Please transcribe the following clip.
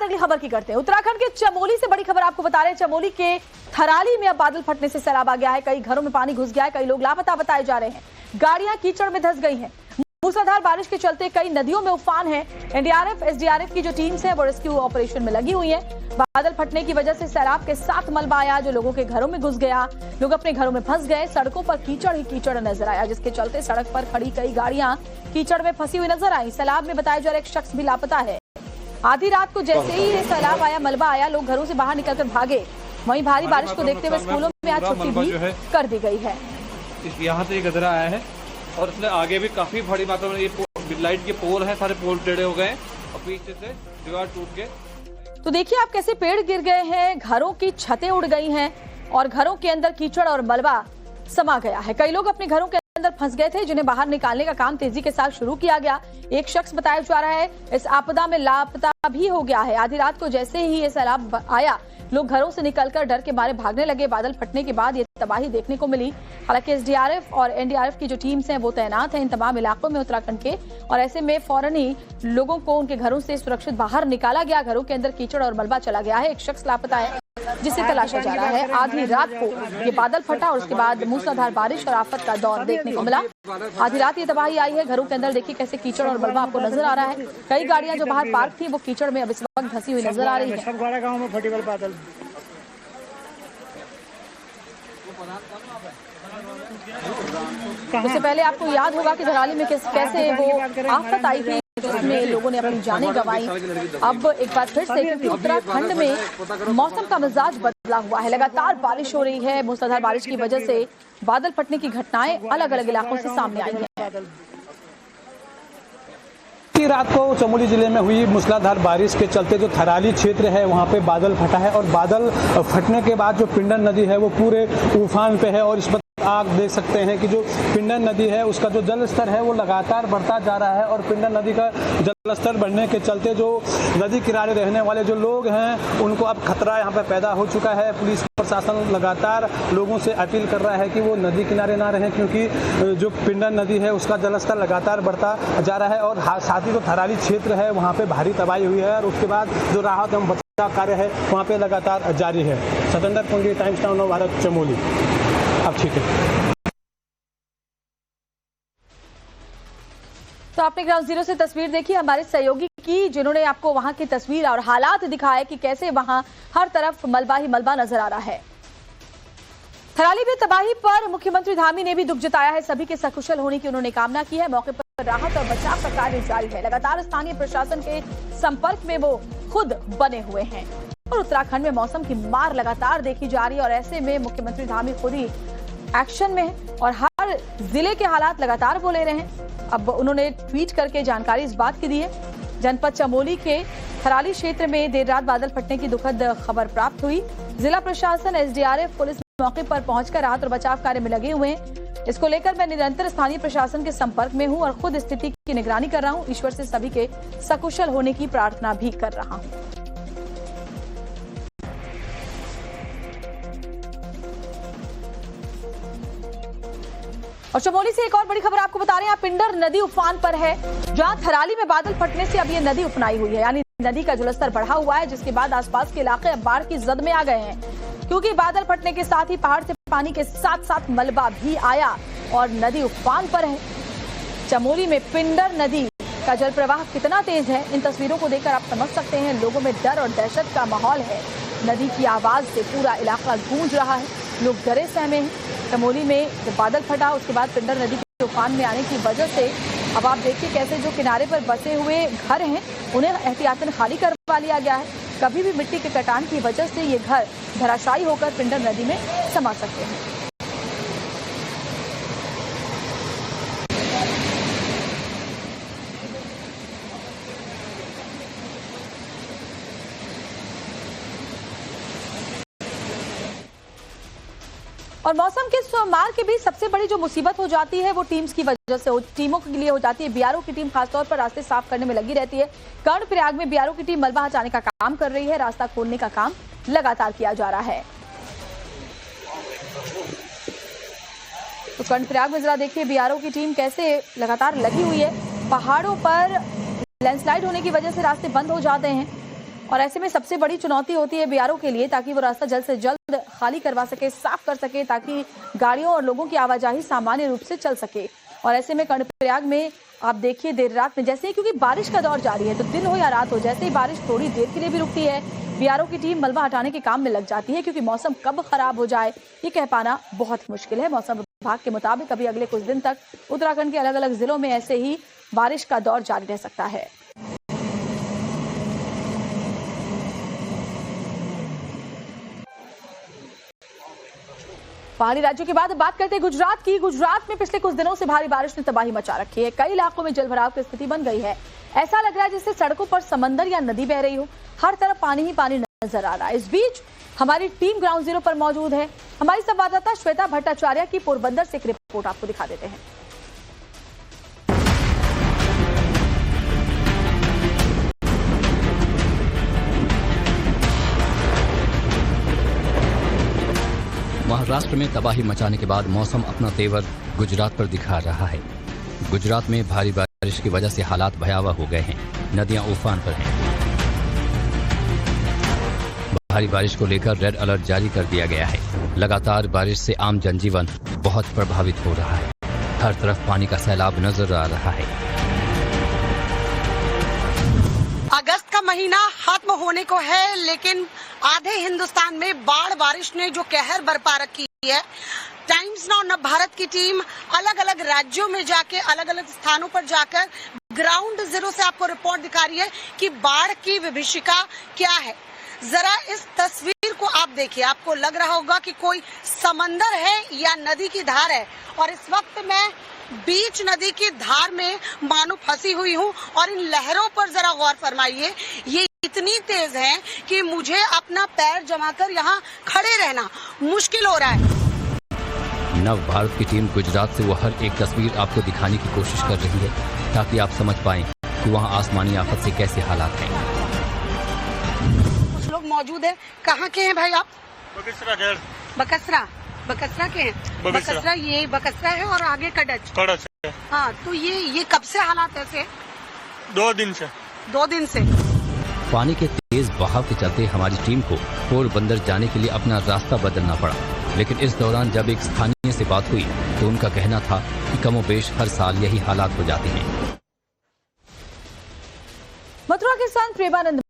अगली खबर की करते हैं। उत्तराखंड के चमोली से बड़ी खबर आपको बता रहे हैं। चमोली के थराली में अब बादल फटने से सैलाब आ गया है। कई घरों में पानी घुस गया है, कई लोग लापता बताए जा रहे हैं। गाड़ियां कीचड़ में धंस गई हैं। मूसलाधार बारिश के चलते कई नदियों में उफान है। एनडीआरएफ एसडीआरएफ की जो टीम्स हैं वो रेस्क्यू ऑपरेशन में लगी हुई हैं। बादल फटने की वजह से सैलाब के साथ मलबा आया जो लोगों के घरों में घुस गया। लोग अपने घरों में फंस गए। सड़कों पर कीचड़ ही कीचड़ नजर आया, जिसके चलते सड़क पर खड़ी कई गाड़ियां कीचड़ में फंसी हुई नजर आई। सैलाब में बताया जा रहा है एक शख्स भी लापता है। आधी रात को जैसे ही ये सैलाब आया, मलबा आया, लोग घरों से बाहर निकलकर भागे। वहीं भारी बारिश को देखते हुए स्कूलों में आज छुट्टी भी कर दी गई है। यहाँ से गजरा आया है और इसमें आगे भी काफी बड़ी मात्रा में ये लाइट के पोल हैं, सारे पोल टेढ़े हो गए और पीछे से दीवार टूट गए। तो देखिए आप कैसे पेड़ गिर गए हैं, घरों की छतें उड़ गई हैं और घरों के अंदर कीचड़ और मलबा समा गया है। कई लोग अपने घरों के अंदर फंस गए थे, जिन्हें बाहर निकालने का काम तेजी के साथ शुरू किया गया। एक शख्स बताया जा रहा है इस आपदा में लापता भी हो गया है। आधी रात को जैसे ही ये सैलाब आया, लोग घरों से निकलकर डर के मारे भागने लगे। बादल फटने के बाद ये तबाही देखने को मिली। हालांकि एसडीआरएफ और एनडीआरएफ की जो टीम्स हैं वो तैनात हैं इन तमाम इलाकों में उत्तराखंड के, और ऐसे में फौरन ही लोगों को उनके घरों से सुरक्षित बाहर निकाला गया। घरों के अंदर कीचड़ और मलबा चला गया है। एक शख्स लापता है जिसे तलाशा जा रहा है। आधी रात को ये बादल फटा और उसके बाद मूसलाधार बारिश और आफत का दौर देखने को मिला। आधी रात ये तबाही आई है। घरों के अंदर देखिए कैसे कीचड़ और मलबा आपको नजर आ रहा है। कई गाड़ियां जो बाहर पार्क थी वो कीचड़ में अब इस वक्त धंसी हुई नजर आ रही है। उससे पहले आपको याद होगा कि धराली में कैसे वो आफत आई थी जिसमें लोगों ने अपनी जानें गंवाई। अब एक बार फिर से क्योंकि उत्तराखंड में मौसम का मिजाज बदला हुआ है, लगातार बारिश हो रही है। मूसलाधार बारिश की वजह से बादल फटने की घटनाएं अलग अलग इलाकों से सामने आई हैं। रात को चमोली जिले में हुई मूसलाधार बारिश के चलते जो थराली क्षेत्र है वहां पे बादल फटा है और बादल फटने के बाद जो पिंडर नदी है वो पूरे उफान पे है। और इस आप देख सकते हैं कि जो पिंडर नदी है उसका जो जल स्तर है वो लगातार बढ़ता जा रहा है। और पिंडर नदी का जल स्तर बढ़ने के चलते जो नदी किनारे रहने वाले जो लोग हैं उनको अब खतरा यहाँ पर पैदा हो चुका है। पुलिस प्रशासन लगातार लोगों से अपील कर रहा है कि वो नदी किनारे ना रहें, क्योंकि जो पिंडर नदी है उसका जल स्तर लगातार बढ़ता जा रहा है। और साथ ही जो थराली क्षेत्र है वहाँ पे भारी तबाही हुई है और उसके बाद जो राहत एवं बचाव कार्य है वहाँ पे लगातार जारी है। Satendra Pungi, Times Town of Bharat, Chamoli. अब ठीक है। तो आपने ग्राउंड जीरो से तस्वीर देखी हमारे सहयोगी की, जिन्होंने आपको वहां की तस्वीर और हालात दिखाए कि कैसे वहां हर तरफ मलबा ही मलबा नजर आ रहा है। थराली में तबाही पर मुख्यमंत्री धामी ने भी दुख जताया है। सभी के सकुशल होने की उन्होंने कामना की है। मौके पर राहत और बचाव का कार्य जारी है। लगातार स्थानीय प्रशासन के संपर्क में वो खुद बने हुए हैं। और उत्तराखंड में मौसम की मार लगातार देखी जा रही है और ऐसे में मुख्यमंत्री धामी खुद ही एक्शन में है और हर जिले के हालात लगातार वो ले रहे हैं। अब उन्होंने ट्वीट करके जानकारी इस बात की दी है। जनपद चमोली के थराली क्षेत्र में देर रात बादल फटने की दुखद खबर प्राप्त हुई। जिला प्रशासन, एसडीआरएफ, पुलिस मौके पर पहुंचकर राहत और बचाव कार्य में लगे हुए हैं। इसको लेकर मैं निरंतर स्थानीय प्रशासन के संपर्क में हूं और खुद स्थिति की निगरानी कर रहा हूं। ईश्वर से सभी के सकुशल होने की प्रार्थना भी कर रहा हूं। और चमोली से एक और बड़ी खबर आपको बता रहे हैं। पिंडर नदी उफान पर है, जहां थराली में बादल फटने से अब ये नदी उफनाई हुई है, यानी नदी का जलस्तर बढ़ा हुआ है, जिसके बाद आसपास के इलाके अब बाढ़ की जद में आ गए हैं। क्योंकि बादल फटने के साथ ही पहाड़ से पानी के साथ साथ मलबा भी आया और नदी उफान पर है। चमोली में पिंडर नदी का जल प्रवाह कितना तेज है, इन तस्वीरों को देखकर आप समझ सकते हैं। लोगों में डर और दहशत का माहौल है। नदी की आवाज से पूरा इलाका गूंज रहा है। लोग डरे सहमे हैं। चमोली में जब बादल फटा उसके बाद पिंडर नदी के उफान में आने की वजह से अब आप देखिए कैसे जो किनारे पर बसे हुए घर हैं उन्हें एहतियातन खाली करवा लिया गया है। कभी भी मिट्टी के कटान की वजह से ये घर धराशायी होकर पिंडर नदी में समा सकते हैं। और मौसम के मार के बीच सबसे बड़ी जो मुसीबत हो जाती है वो टीम्स की वजह से टीमों के लिए हो जाती है। बीआरओ की टीम खासतौर पर रास्ते साफ करने में लगी रहती है। कर्णप्रयाग में बीआरओ की टीम मलबा हटाने का काम कर रही है। रास्ता खोलने का काम लगातार किया जा रहा है। तो कर्णप्रयाग में जरा देखिए बीआरओ की टीम कैसे लगातार लगी हुई है। पहाड़ों पर लैंडस्लाइड होने की वजह से रास्ते बंद हो जाते हैं और ऐसे में सबसे बड़ी चुनौती होती है बीआरओ के लिए, ताकि वो रास्ता जल्द से जल्द खाली करवा सके, साफ कर सके, ताकि गाड़ियों और लोगों की आवाजाही सामान्य रूप से चल सके। और ऐसे में कर्णप्रयाग में आप देखिए देर रात में जैसे ही, क्योंकि बारिश का दौर जारी है, तो दिन हो या रात हो, जैसे ही बारिश थोड़ी देर के लिए भी रुकती है, बीआरओ की टीम मलबा हटाने के काम में लग जाती है, क्योंकि मौसम कब खराब हो जाए ये कह पाना बहुत ही मुश्किल है। मौसम विभाग के मुताबिक अभी अगले कुछ दिन तक उत्तराखंड के अलग अलग जिलों में ऐसे ही बारिश का दौर जारी रह सकता है। पहाड़ी राज्यों के बाद बात करते हैं गुजरात की। गुजरात में पिछले कुछ दिनों से भारी बारिश ने तबाही मचा रखी है। कई इलाकों में जलभराव की स्थिति बन गई है। ऐसा लग रहा है जैसे सड़कों पर समंदर या नदी बह रही हो, हर तरफ पानी ही पानी नजर आ रहा है। इस बीच हमारी टीम ग्राउंड जीरो पर मौजूद है। हमारी संवाददाता श्वेता भट्टाचार्य की पोरबंदर से एक रिपोर्ट आपको दिखा देते हैं। महाराष्ट्र में तबाही मचाने के बाद मौसम अपना तेवर गुजरात पर दिखा रहा है। गुजरात में भारी बारिश की वजह से हालात भयावह हो गए हैं। नदियां उफान पर हैं। भारी बारिश को लेकर रेड अलर्ट जारी कर दिया गया है। लगातार बारिश से आम जनजीवन बहुत प्रभावित हो रहा है। हर तरफ पानी का सैलाब नजर आ रहा है। अगस्त का महीना खत्म होने को है, लेकिन आधे हिंदुस्तान में बाढ़ बारिश ने जो कहर बरपा रखी है। टाइम्स नाउ नव भारत की टीम अलग अलग राज्यों में जाके, अलग अलग स्थानों पर जाकर ग्राउंड जीरो से आपको रिपोर्ट दिखा रही है कि बाढ़ की विभीषिका क्या है। जरा इस तस्वीर को आप देखिए, आपको लग रहा होगा कि कोई समंदर है या नदी की धार है। और इस वक्त मैं बीच नदी की धार में मानो फंसी हुई हूँ और इन लहरों पर जरा गौर फरमाइए। ये इतनी तेज है कि मुझे अपना पैर जमाकर यहाँ खड़े रहना मुश्किल हो रहा है। नव भारत की टीम गुजरात से वो हर एक तस्वीर आपको दिखाने की कोशिश कर रही है, ताकि आप समझ पाएं कि वहाँ आसमानी आफत से कैसे हालात हैं। कुछ लोग मौजूद हैं। कहाँ के हैं भाई आप? बकसरा। बकसरा के हैं? बकसरा, ये बकसरा है और आगे कड़च है। हाँ, तो ये कब से हालात ऐसे? 2 दिन से। 2 दिन से। पानी के तेज बहाव के चलते हमारी टीम को पोरबंदर जाने के लिए अपना रास्ता बदलना पड़ा। लेकिन इस दौरान जब एक स्थानीय से बात हुई तो उनका कहना था कि कमोबेश हर साल यही हालात हो जाते हैं। मथुरा के संत प्रेमानंद